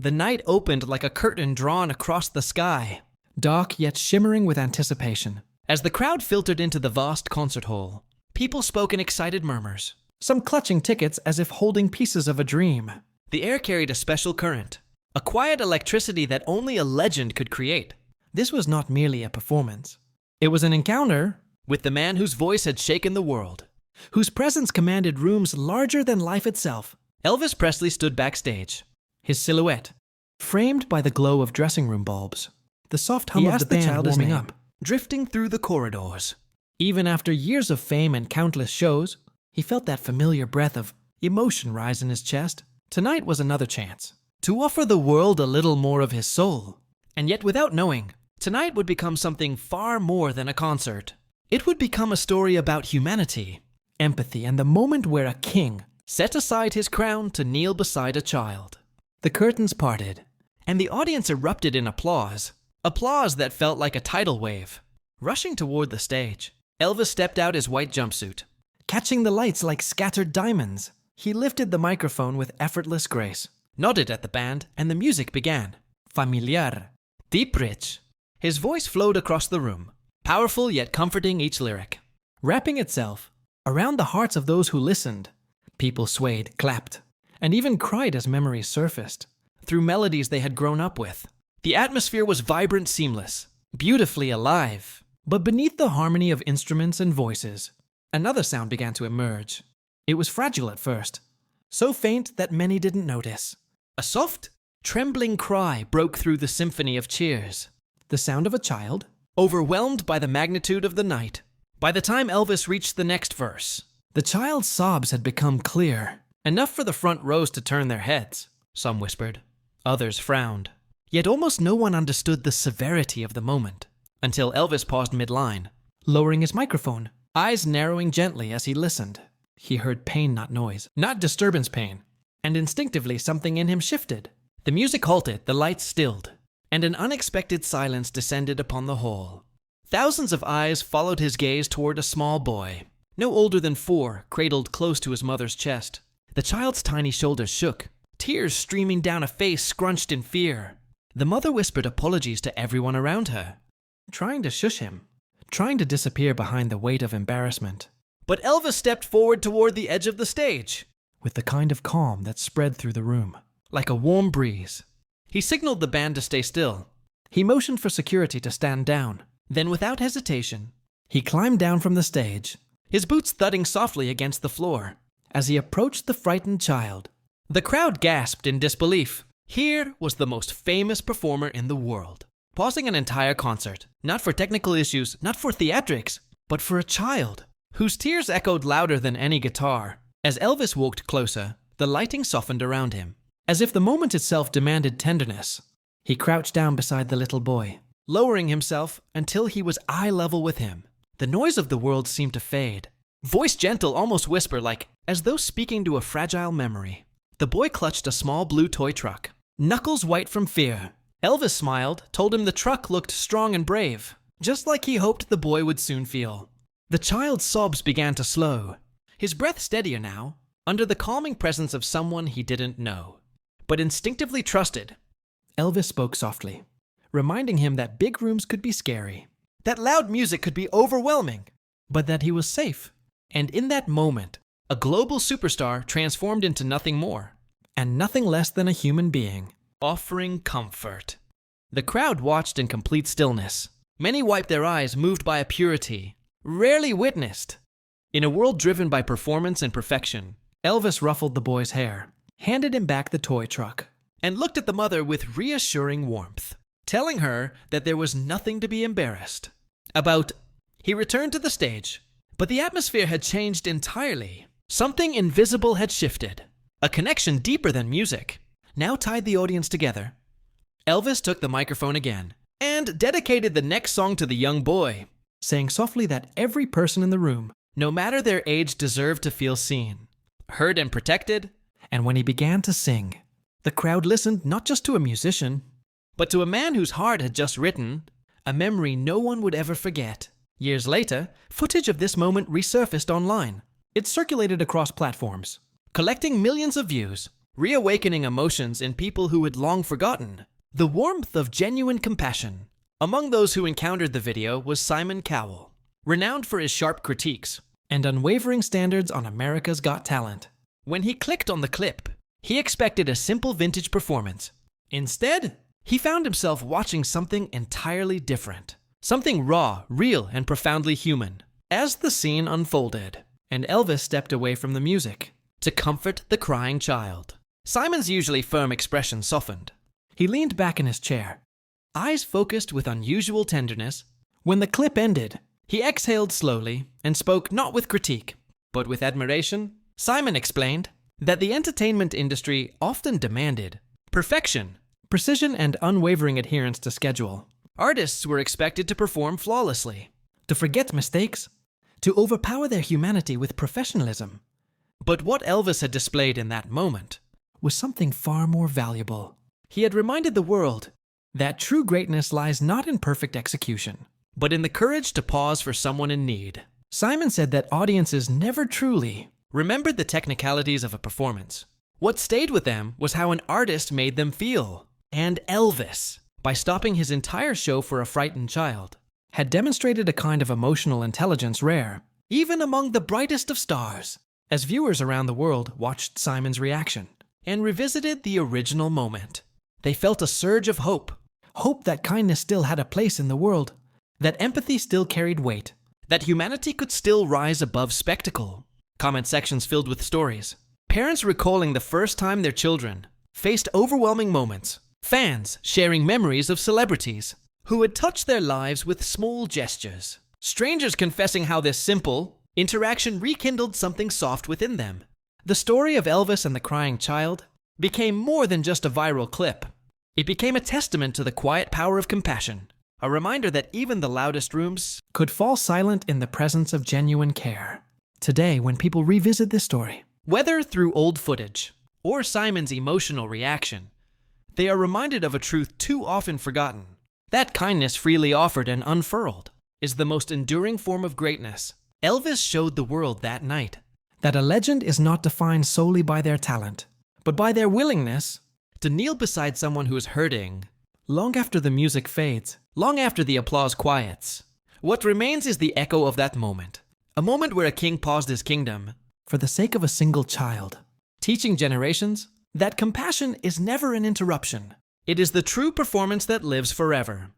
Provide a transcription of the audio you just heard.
The night opened like a curtain drawn across the sky, dark yet shimmering with anticipation. As the crowd filtered into the vast concert hall, people spoke in excited murmurs, some clutching tickets as if holding pieces of a dream. The air carried a special current, a quiet electricity that only a legend could create. This was not merely a performance. It was an encounter with the man whose voice had shaken the world, whose presence commanded rooms larger than life itself. Elvis Presley stood backstage, his silhouette framed by the glow of dressing room bulbs. The soft hum of the band warming up, drifting through the corridors. Even after years of fame and countless shows, he felt that familiar breath of emotion rise in his chest. Tonight was another chance to offer the world a little more of his soul. And yet, without knowing, tonight would become something far more than a concert. It would become a story about humanity, empathy, and the moment where a king set aside his crown to kneel beside a child. The curtains parted, and the audience erupted in applause. Applause that felt like a tidal wave. Rushing toward the stage, Elvis stepped out his white jumpsuit. Catching the lights like scattered diamonds, he lifted the microphone with effortless grace, nodded at the band, and the music began. Familiar, deep rich. His voice flowed across the room, powerful yet comforting each lyric, wrapping itself around the hearts of those who listened. People swayed, clapped, and even cried as memories surfaced through melodies they had grown up with. The atmosphere was vibrant, seamless, beautifully alive. But beneath the harmony of instruments and voices, another sound began to emerge. It was fragile at first, so faint that many didn't notice. A soft, trembling cry broke through the symphony of cheers. The sound of a child, overwhelmed by the magnitude of the night. By the time Elvis reached the next verse, the child's sobs had become clear, enough for the front rows to turn their heads. Some whispered, others frowned. Yet almost no one understood the severity of the moment, until Elvis paused midline, lowering his microphone, eyes narrowing gently as he listened. He heard pain, not noise, not disturbance pain, and instinctively something in him shifted. The music halted, the lights stilled, and an unexpected silence descended upon the hall. Thousands of eyes followed his gaze toward a small boy, no older than 4, cradled close to his mother's chest. The child's tiny shoulders shook, tears streaming down a face scrunched in fear. The mother whispered apologies to everyone around her, trying to shush him, trying to disappear behind the weight of embarrassment. But Elvis stepped forward toward the edge of the stage, with the kind of calm that spread through the room, like a warm breeze. He signaled the band to stay still. He motioned for security to stand down. Then, without hesitation, he climbed down from the stage, his boots thudding softly against the floor. As he approached the frightened child, the crowd gasped in disbelief. Here was the most famous performer in the world, pausing an entire concert, not for technical issues, not for theatrics, but for a child, whose tears echoed louder than any guitar. As Elvis walked closer, the lighting softened around him, as if the moment itself demanded tenderness. He crouched down beside the little boy, lowering himself until he was eye level with him. The noise of the world seemed to fade. Voice gentle, almost whisper, like as though speaking to a fragile memory. The boy clutched a small blue toy truck, knuckles white from fear. Elvis smiled, told him the truck looked strong and brave, just like he hoped the boy would soon feel. The child's sobs began to slow, his breath steadier now, under the calming presence of someone he didn't know, but instinctively trusted. Elvis spoke softly, reminding him that big rooms could be scary, that loud music could be overwhelming, but that he was safe. And in that moment, a global superstar transformed into nothing more, and nothing less than a human being, offering comfort. The crowd watched in complete stillness. Many wiped their eyes, moved by a purity rarely witnessed. In a world driven by performance and perfection, Elvis ruffled the boy's hair, handed him back the toy truck, and looked at the mother with reassuring warmth, telling her that there was nothing to be embarrassed about. He returned to the stage, but the atmosphere had changed entirely. Something invisible had shifted. A connection deeper than music now tied the audience together. Elvis took the microphone again and dedicated the next song to the young boy, saying softly that every person in the room, no matter their age, deserved to feel seen, heard, and protected. And when he began to sing, the crowd listened not just to a musician, but to a man whose heart had just written a memory no one would ever forget. Years later, footage of this moment resurfaced online. It circulated across platforms, collecting millions of views. reawakening emotions in people who had long forgotten. The warmth of genuine compassion. Among those who encountered the video was Simon Cowell, renowned for his sharp critiques and unwavering standards on America's Got Talent. When he clicked on the clip, he expected a simple vintage performance. Instead, he found himself watching something entirely different. Something raw, real, and profoundly human. As the scene unfolded, and Elvis stepped away from the music to comfort the crying child, Simon's usually firm expression softened. He leaned back in his chair, eyes focused with unusual tenderness. When the clip ended, he exhaled slowly and spoke not with critique, but with admiration. Simon explained that the entertainment industry often demanded perfection, precision, and unwavering adherence to schedule. Artists were expected to perform flawlessly, to forget mistakes, to overpower their humanity with professionalism. But what Elvis had displayed in that moment was something far more valuable. He had reminded the world that true greatness lies not in perfect execution, but in the courage to pause for someone in need. Simon said that audiences never truly remembered the technicalities of a performance. What stayed with them was how an artist made them feel. And Elvis, by stopping his entire show for a frightened child, had demonstrated a kind of emotional intelligence rare, even among the brightest of stars. As viewers around the world watched Simon's reaction and revisited the original moment, they felt a surge of hope. Hope that kindness still had a place in the world, that empathy still carried weight, that humanity could still rise above spectacle. Comment sections filled with stories. Parents recalling the first time their children faced overwhelming moments. Fans sharing memories of celebrities who had touched their lives with small gestures. Strangers confessing how this simple interaction rekindled something soft within them. The story of Elvis and the crying child became more than just a viral clip. It became a testament to the quiet power of compassion, a reminder that even the loudest rooms could fall silent in the presence of genuine care. Today, when people revisit this story, whether through old footage or Simon's emotional reaction, they are reminded of a truth too often forgotten. That kindness freely offered and unfurled is the most enduring form of greatness. Elvis showed the world that night that a legend is not defined solely by their talent, but by their willingness to kneel beside someone who is hurting. Long after the music fades, long after the applause quiets, what remains is the echo of that moment. A moment where a king paused his kingdom for the sake of a single child, teaching generations that compassion is never an interruption. It is the true performance that lives forever.